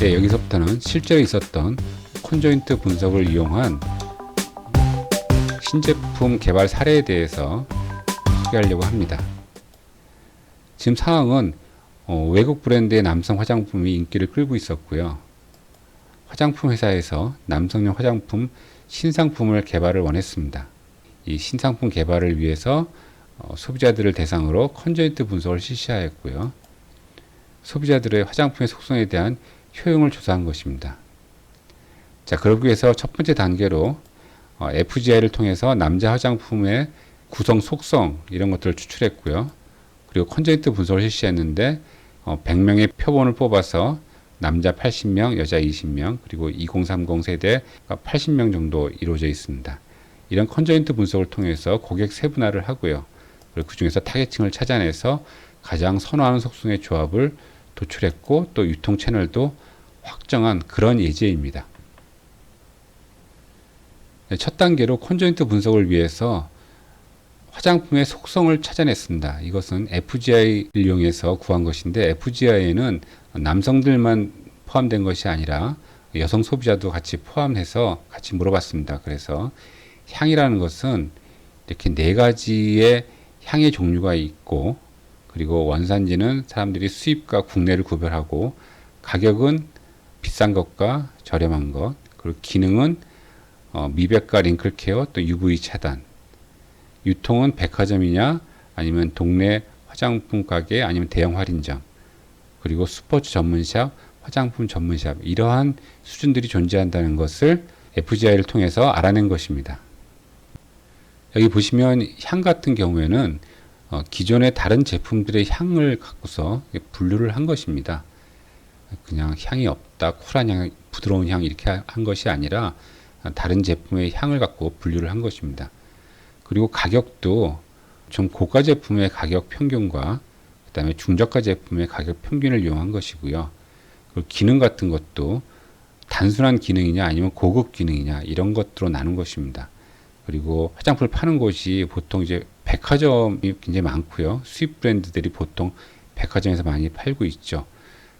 네, 여기서부터는 실제로 있었던 컨조인트 분석을 이용한 신제품 개발 사례에 대해서 소개하려고 합니다. 지금 상황은 외국 브랜드의 남성 화장품이 인기를 끌고 있었고요. 화장품 회사에서 남성용 화장품 신상품을 개발을 원했습니다. 이 신상품 개발을 위해서 소비자들을 대상으로 컨조인트 분석을 실시하였고요. 소비자들의 화장품의 속성에 대한 효용을 조사한 것입니다. 자, 그러기 위해서 첫 번째 단계로 FGI를 통해서 남자 화장품의 구성 속성 이런 것들을 추출했고요. 그리고 컨조인트 분석을 실시했는데 100명의 표본을 뽑아서 남자 80명, 여자 20명, 그리고 2030 세대 80명 정도 이루어져 있습니다. 이런 컨조인트 분석을 통해서 고객 세분화를 하고요. 그리고 그 중에서 타겟층을 찾아내서 가장 선호하는 속성의 조합을 도출했고 또 유통 채널도 확정한 그런 예제입니다. 첫 단계로 컨조인트 분석을 위해서 화장품의 속성을 찾아냈습니다. 이것은 FGI를 이용해서 구한 것인데 FGI에는 남성들만 포함된 것이 아니라 여성 소비자도 같이 포함해서 같이 물어봤습니다. 그래서 향이라는 것은 이렇게 4가지의 향의 종류가 있고 그리고 원산지는 사람들이 수입과 국내를 구별하고 가격은 비싼 것과 저렴한 것 그리고 기능은 미백과 링클 케어 또 UV 차단 유통은 백화점이냐 아니면 동네 화장품 가게 아니면 대형 할인점 그리고 스포츠 전문샵 화장품 전문샵 이러한 수준들이 존재한다는 것을 FGI를 통해서 알아낸 것입니다. 여기 보시면 향 같은 경우에는 기존의 다른 제품들의 향을 갖고서 분류를 한 것입니다. 그냥 향이 없다, 쿨한 향, 부드러운 향 이렇게 한 것이 아니라 다른 제품의 향을 갖고 분류를 한 것입니다. 그리고 가격도 좀 고가 제품의 가격 평균과 그 다음에 중저가 제품의 가격 평균을 이용한 것이고요. 그리고 기능 같은 것도 단순한 기능이냐 아니면 고급 기능이냐 이런 것들로 나눈 것입니다. 그리고 화장품을 파는 곳이 보통 이제 백화점이 굉장히 많고요. 수입 브랜드들이 보통 백화점에서 많이 팔고 있죠.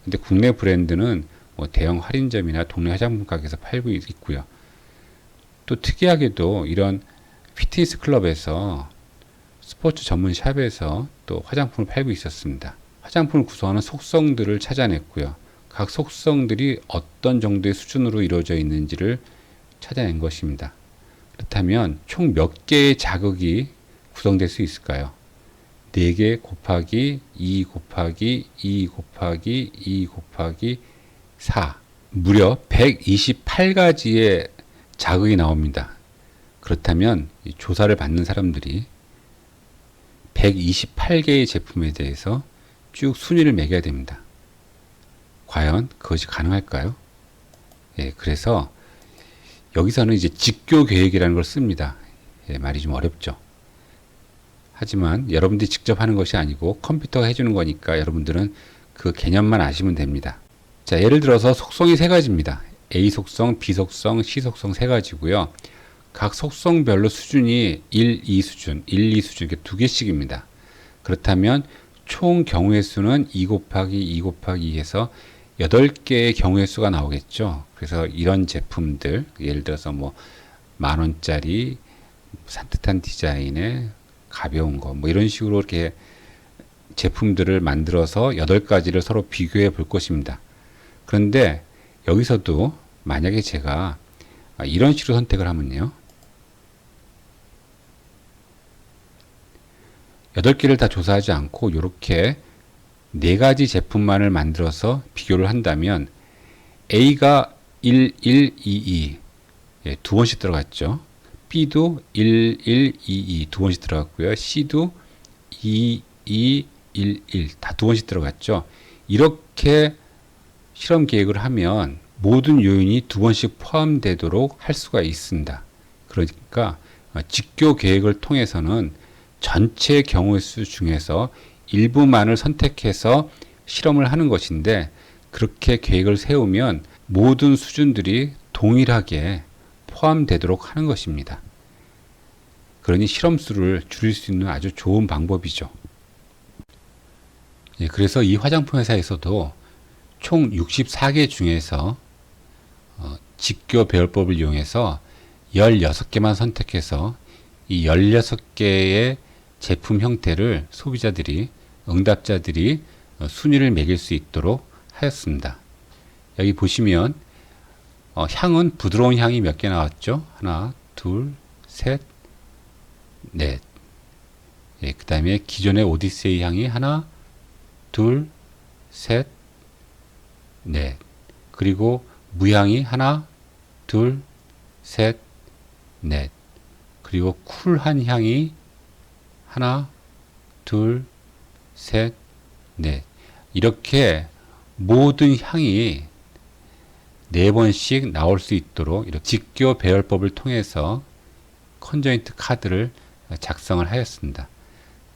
근데 국내 브랜드는 뭐 대형 할인점이나 동네 화장품 가게에서 팔고 있고요. 또 특이하게도 이런 피트니스 클럽에서 스포츠 전문 샵에서 또 화장품을 팔고 있었습니다. 화장품을 구성하는 속성들을 찾아냈고요. 각 속성들이 어떤 정도의 수준으로 이루어져 있는지를 찾아낸 것입니다. 그렇다면 총 몇 개의 자극이 구성될 수 있을까요? 4개 곱하기 2 곱하기 2 곱하기 2 곱하기 4 무려 128가지의 자극이 나옵니다. 그렇다면 이 조사를 받는 사람들이 128개의 제품에 대해서 쭉 순위를 매겨야 됩니다. 과연 그것이 가능할까요? 예, 그래서 여기서는 이제 직교 계획이라는 걸 씁니다. 예, 말이 좀 어렵죠. 하지만 여러분들이 직접 하는 것이 아니고 컴퓨터가 해주는 거니까 여러분들은 그 개념만 아시면 됩니다. 자, 예를 들어서 속성이 3가지입니다. A 속성, B 속성, C 속성 3가지고요. 각 속성별로 수준이 1, 2 수준, 1, 2 수준 이렇게 2개씩입니다. 그렇다면 총 경우의 수는 2 곱하기 2 곱하기 2해서 8개의 경우의 수가 나오겠죠. 그래서 이런 제품들, 예를 들어서 뭐 10,000원짜리 산뜻한 디자인의 가벼운 거, 뭐 이런 식으로 이렇게 제품들을 만들어서 8가지를 서로 비교해 볼 것입니다. 그런데 여기서도 만약에 제가 이런 식으로 선택을 하면요. 8개를 다 조사하지 않고 이렇게 4가지 제품만을 만들어서 비교를 한다면 A가 1, 1, 2, 2 예, 2번씩 들어갔죠. B도 1, 1, 2, 2 2번씩 들어갔고요. C도 2, 2, 1, 1 다 2번씩 들어갔죠. 이렇게 실험 계획을 하면 모든 요인이 2번씩 포함되도록 할 수가 있습니다. 그러니까 직교 계획을 통해서는 전체 경우의 수 중에서 일부만을 선택해서 실험을 하는 것인데 그렇게 계획을 세우면 모든 수준들이 동일하게 포함되도록 하는 것입니다. 그러니 실험수를 줄일 수 있는 아주 좋은 방법이죠. 그래서 이 화장품 회사에서도 총 64개 중에서 직교 배열법을 이용해서 16개만 선택해서 이 16개의 제품 형태를 소비자들이, 응답자들이 순위를 매길 수 있도록 하였습니다. 여기 보시면 향은 부드러운 향이 몇 개 나왔죠? 하나, 둘, 셋, 넷. 그 다음에 기존의 오디세이 향이 하나, 둘, 셋, 넷. 그리고 무향이 하나, 둘, 셋, 넷. 그리고 쿨한 향이 하나, 둘, 셋, 넷. 이렇게 모든 향이 4번씩 나올 수 있도록 이렇게 직교 배열법을 통해서 컨조인트 카드를 작성을 하였습니다.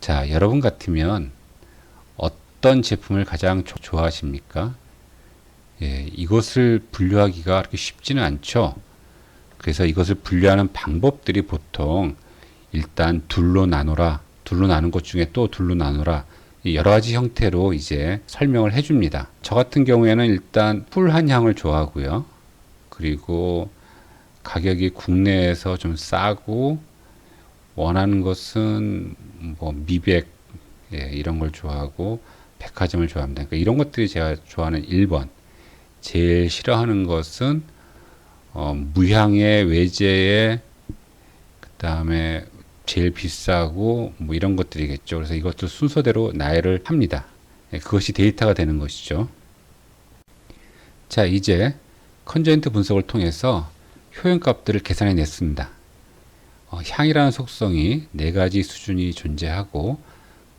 자, 여러분 같으면 어떤 제품을 가장 좋아하십니까? 이것을 분류하기가 그렇게 쉽지는 않죠. 그래서 이것을 분류하는 방법들이 보통 일단 둘로 나누라, 둘로 나눈 것 중에 또 둘로 나누라, 여러 가지 형태로 이제 설명을 해줍니다. 저 같은 경우에는 일단 쿨한 향을 좋아하고요. 그리고 가격이 국내에서 좀 싸고 원하는 것은 뭐 미백 이런 걸 좋아하고 백화점을 좋아합니다. 그러니까 이런 것들이 제가 좋아하는 1번. 제일 싫어하는 것은 무향의 외제에 그 다음에 제일 비싸고 뭐 이런 것들이겠죠. 그래서 이것들 순서대로 나열을 합니다. 그것이 데이터가 되는 것이죠. 자, 이제 컨조인트 분석을 통해서 효용값들을 계산해 냈습니다. 향이라는 속성이 4가지 수준이 존재하고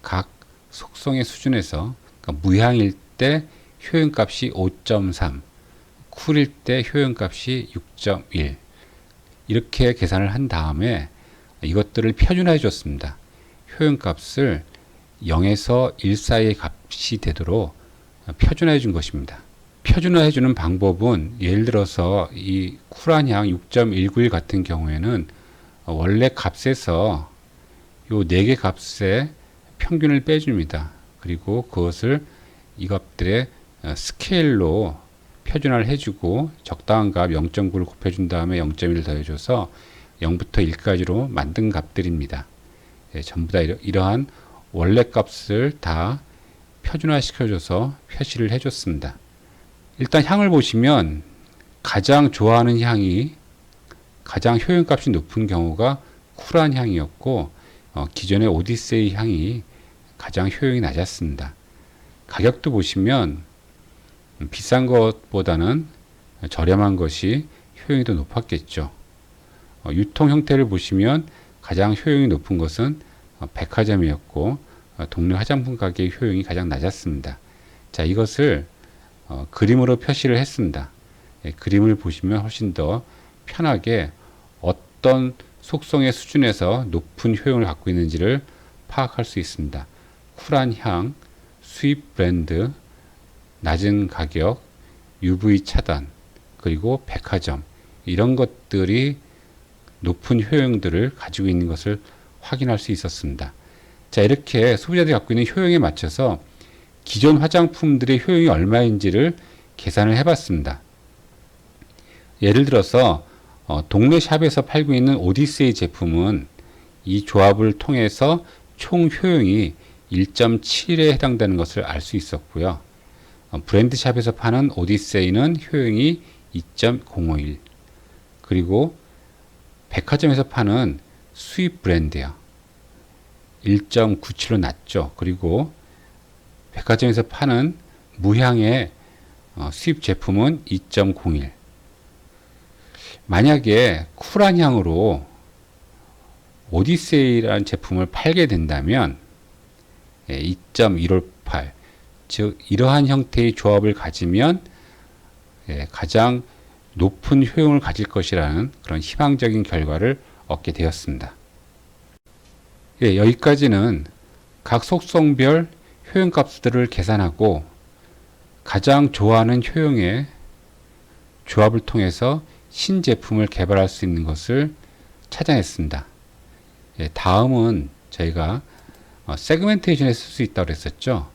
각 속성의 수준에서 그러니까 무향일 때 효용값이 5.3, 쿨일 때 효용값이 6.1 이렇게 계산을 한 다음에 이것들을 표준화해 줬습니다. 효용값을 0에서 1 사이의 값이 되도록 표준화해 준 것입니다. 표준화해 주는 방법은 예를 들어서 이 쿨한 향 6.191 같은 경우에는 원래 값에서 요 4개 값의 평균을 빼줍니다. 그리고 그것을 이 값들의 스케일로 표준화를 해주고 적당한 값 0.9를 곱해준 다음에 0.1을 더해줘서 0부터 1까지로 만든 값들입니다. 전부 다 이러한 원래 값을 다 표준화 시켜줘서 표시를 해줬습니다. 일단 향을 보시면 가장 좋아하는 향이 가장 효용값이 높은 경우가 쿨한 향이었고 기존의 오디세이 향이 가장 효용이 낮았습니다. 가격도 보시면 비싼 것보다는 저렴한 것이 효용이 더 높았겠죠. 유통 형태를 보시면 가장 효용이 높은 것은 백화점이었고 동네 화장품 가게의 효용이 가장 낮았습니다. 자, 이것을 그림으로 표시를 했습니다. 그림을 보시면 훨씬 더 편하게 어떤 속성의 수준에서 높은 효용을 갖고 있는지를 파악할 수 있습니다. 쿨한 향, 수입 브랜드, 낮은 가격, UV 차단, 그리고 백화점 이런 것들이 높은 효용들을 가지고 있는 것을 확인할 수 있었습니다. 자, 이렇게 소비자들이 갖고 있는 효용에 맞춰서 기존 화장품들의 효용이 얼마인지를 계산을 해봤습니다. 예를 들어서 동네 샵에서 팔고 있는 오디세이 제품은 이 조합을 통해서 총 효용이 1.7에 해당되는 것을 알 수 있었고요. 브랜드 샵에서 파는 오디세이는 효용이 2.051 그리고 백화점에서 파는 수입 브랜드요. 1.97로 낮죠. 그리고 백화점에서 파는 무향의 수입 제품은 2.01. 만약에 쿨한 향으로 오디세이라는 제품을 팔게 된다면 2.158, 즉 이러한 형태의 조합을 가지면 가장 높은 효용을 가질 것이라는 그런 희망적인 결과를 얻게 되었습니다. 여기까지는 각 속성별 효용값들을 계산하고 가장 좋아하는 효용의 조합을 통해서 신제품을 개발할 수 있는 것을 찾아냈습니다. 예, 다음은 저희가 세그멘테이션에 쓸 수 있다고 그랬었죠.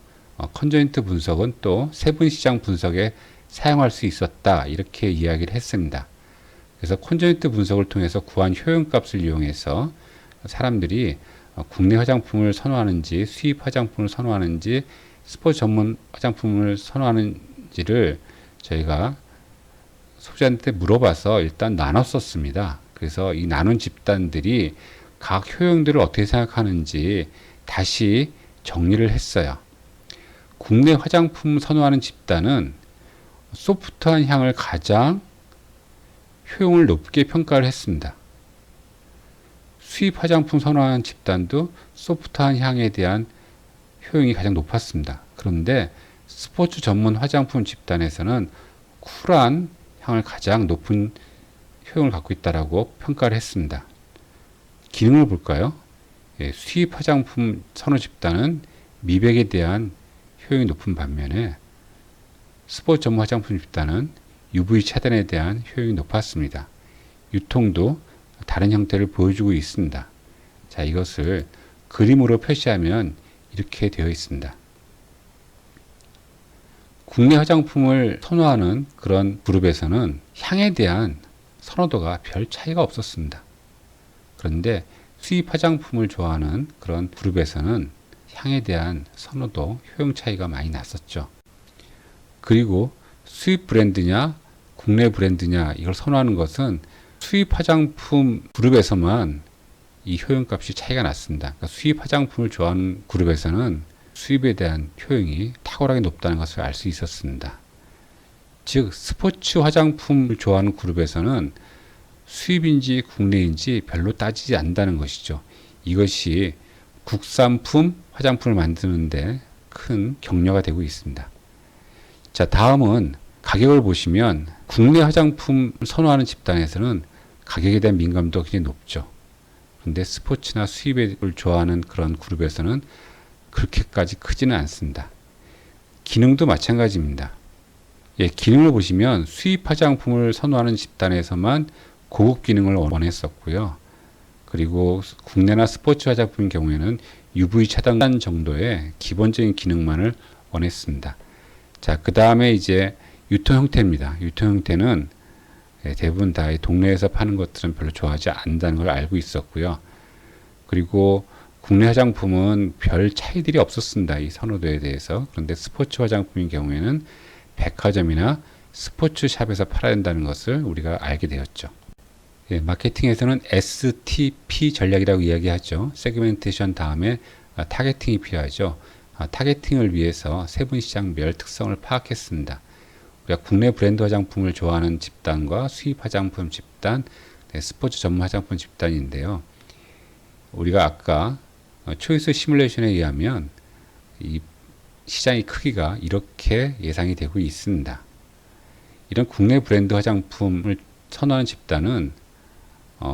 컨조인트 분석은 또 세분 시장 분석에 사용할 수 있었다, 이렇게 이야기를 했습니다. 그래서 컨조인트 분석을 통해서 구한 효용값을 이용해서 사람들이 국내 화장품을 선호하는지, 수입 화장품을 선호하는지, 스포츠 전문 화장품을 선호하는지를 저희가 소비자한테 물어봐서 일단 나눴었습니다. 그래서 이 나눈 집단들이 각 효용들을 어떻게 생각하는지 다시 정리를 했어요. 국내 화장품 선호하는 집단은 소프트한 향을 가장 효용을 높게 평가를 했습니다. 수입 화장품 선호하는 집단도 소프트한 향에 대한 효용이 가장 높았습니다. 그런데 스포츠 전문 화장품 집단에서는 쿨한 향을 가장 높은 효용을 갖고 있다라고 평가를 했습니다. 기능을 볼까요? 예, 수입 화장품 선호 집단은 미백에 대한 효용이 높은 반면에 스포츠 전문 화장품 집단은 UV 차단에 대한 효용이 높았습니다. 유통도 다른 형태를 보여주고 있습니다. 자, 이것을 그림으로 표시하면 이렇게 되어 있습니다. 국내 화장품을 선호하는 그런 그룹에서는 향에 대한 선호도가 별 차이가 없었습니다. 그런데 수입 화장품을 좋아하는 그런 그룹에서는 향에 대한 선호도, 효용 차이가 많이 났었죠. 그리고 수입 브랜드냐 국내 브랜드냐 이걸 선호하는 것은 수입 화장품 그룹에서만 이 효용값이 차이가 났습니다. 그러니까 수입 화장품을 좋아하는 그룹에서는 수입에 대한 효용이 탁월하게 높다는 것을 알 수 있었습니다. 즉 스포츠 화장품을 좋아하는 그룹에서는 수입인지 국내인지 별로 따지지 않는다는 것이죠. 이것이 국산품 화장품을 만드는데 큰 격려가 되고 있습니다. 자, 다음은 가격을 보시면 국내 화장품 선호하는 집단에서는 가격에 대한 민감도가 굉장히 높죠. 그런데 스포츠나 수입을 좋아하는 그런 그룹에서는 그렇게까지 크지는 않습니다. 기능도 마찬가지입니다. 예, 기능을 보시면 수입 화장품을 선호하는 집단에서만 고급 기능을 원했었고요. 그리고 국내나 스포츠 화장품의 경우에는 UV 차단 정도의 기본적인 기능만을 원했습니다. 자, 그 다음에 이제 유통 형태입니다. 유통 형태는 대부분 다 동네에서 파는 것들은 별로 좋아하지 않는다는 걸 알고 있었고요. 그리고 국내 화장품은 별 차이들이 없었습니다. 이 선호도에 대해서. 그런데 스포츠 화장품의 경우에는 백화점이나 스포츠샵에서 팔아야 된다는 것을 우리가 알게 되었죠. 예, 마케팅에서는 STP 전략이라고 이야기하죠. 세그멘테이션 다음에 타겟팅이 필요하죠. 타겟팅을 위해서 세분 시장별 특성을 파악했습니다. 우리가 국내 브랜드 화장품을 좋아하는 집단과 수입 화장품 집단, 스포츠 전문 화장품 집단인데요. 우리가 아까 초이스 시뮬레이션에 의하면 이 시장의 크기가 이렇게 예상이 되고 있습니다. 이런 국내 브랜드 화장품을 선호하는 집단은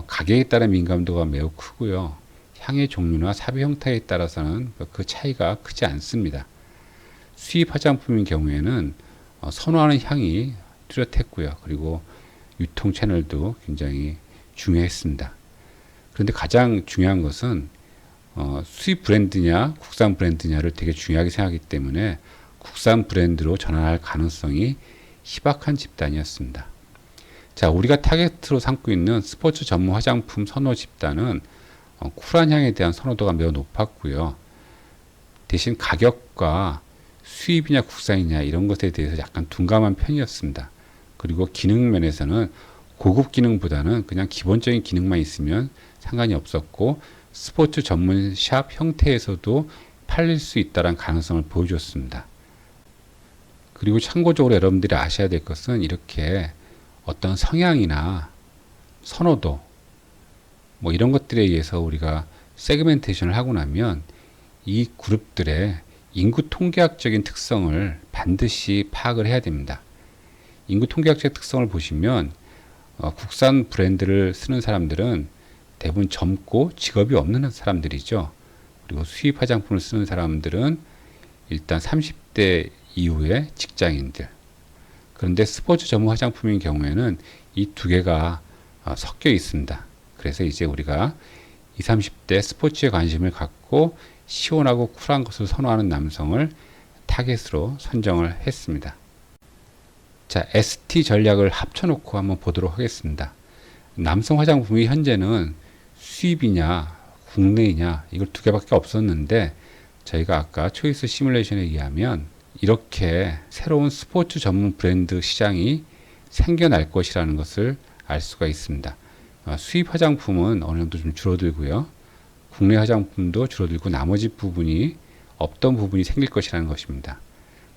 가격에 따른 민감도가 매우 크고요. 향의 종류나 삽입 형태에 따라서는 그 차이가 크지 않습니다. 수입 화장품인 경우에는 선호하는 향이 뚜렷했고요. 그리고 유통 채널도 굉장히 중요했습니다. 그런데 가장 중요한 것은 수입 브랜드냐 국산 브랜드냐를 되게 중요하게 생각하기 때문에 국산 브랜드로 전환할 가능성이 희박한 집단이었습니다. 자, 우리가 타겟으로 삼고 있는 스포츠 전문 화장품 선호 집단은 쿨한 향에 대한 선호도가 매우 높았고요. 대신 가격과 수입이냐 국산이냐 이런 것에 대해서 약간 둔감한 편이었습니다. 그리고 기능 면에서는 고급 기능보다는 그냥 기본적인 기능만 있으면 상관이 없었고 스포츠 전문 샵 형태에서도 팔릴 수 있다는 가능성을 보여줬습니다. 그리고 참고적으로 여러분들이 아셔야 될 것은 이렇게 어떤 성향이나 선호도 뭐 이런 것들에 의해서 우리가 세그멘테이션을 하고 나면 이 그룹들의 인구 통계학적인 특성을 반드시 파악을 해야 됩니다. 인구 통계학적 특성을 보시면 국산 브랜드를 쓰는 사람들은 대부분 젊고 직업이 없는 사람들이죠. 그리고 수입 화장품을 쓰는 사람들은 일단 30대 이후의 직장인들. 그런데 스포츠 전문 화장품인 경우에는 이 두 개가 섞여 있습니다. 그래서 이제 우리가 20, 30대 스포츠에 관심을 갖고 시원하고 쿨한 것을 선호하는 남성을 타겟으로 선정을 했습니다. 자, ST 전략을 합쳐놓고 한번 보도록 하겠습니다. 남성 화장품이 현재는 수입이냐 국내이냐 이걸 두 개밖에 없었는데, 저희가 아까 초이스 시뮬레이션에 의하면 이렇게 새로운 스포츠 전문 브랜드 시장이 생겨날 것이라는 것을 알 수가 있습니다. 수입 화장품은 어느 정도 좀 줄어들고요. 국내 화장품도 줄어들고 나머지 부분이 없던 부분이 생길 것이라는 것입니다.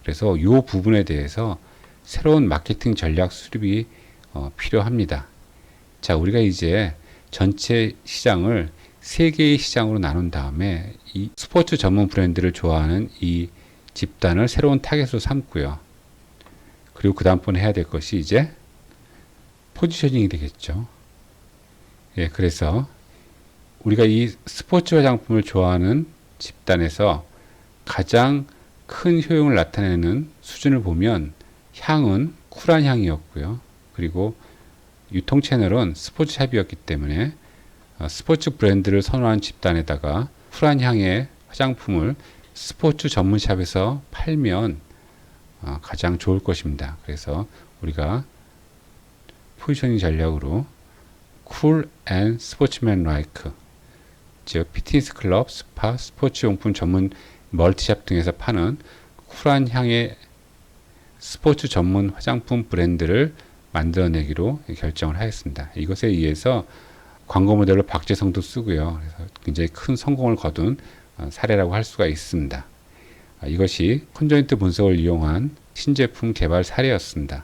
그래서 이 부분에 대해서 새로운 마케팅 전략 수립이 필요합니다. 자, 우리가 이제 전체 시장을 세 개의 시장으로 나눈 다음에 이 스포츠 전문 브랜드를 좋아하는 이 집단을 새로운 타겟으로 삼고요. 그리고 그 다음번에 해야 될 것이 이제 포지셔닝이 되겠죠. 예, 그래서 우리가 이 스포츠 화장품을 좋아하는 집단에서 가장 큰 효용을 나타내는 수준을 보면 향은 쿨한 향이었고요. 그리고 유통 채널은 스포츠샵이었기 때문에 스포츠 브랜드를 선호하는 집단에다가 쿨한 향의 화장품을 스포츠 전문샵에서 팔면 가장 좋을 것입니다. 그래서 우리가 포지셔닝 전략으로 쿨 앤 스포츠맨 라이크, 즉 피트니스 클럽, 스파, 스포츠 용품 전문 멀티샵 등에서 파는 쿨한 향의 스포츠 전문 화장품 브랜드를 만들어내기로 결정을 하였습니다. 이것에 의해서 광고 모델로 박재성도 쓰고요. 그래서 굉장히 큰 성공을 거둔 사례라고 할 수가 있습니다. 이것이 컨조인트 분석을 이용한 신제품 개발 사례였습니다.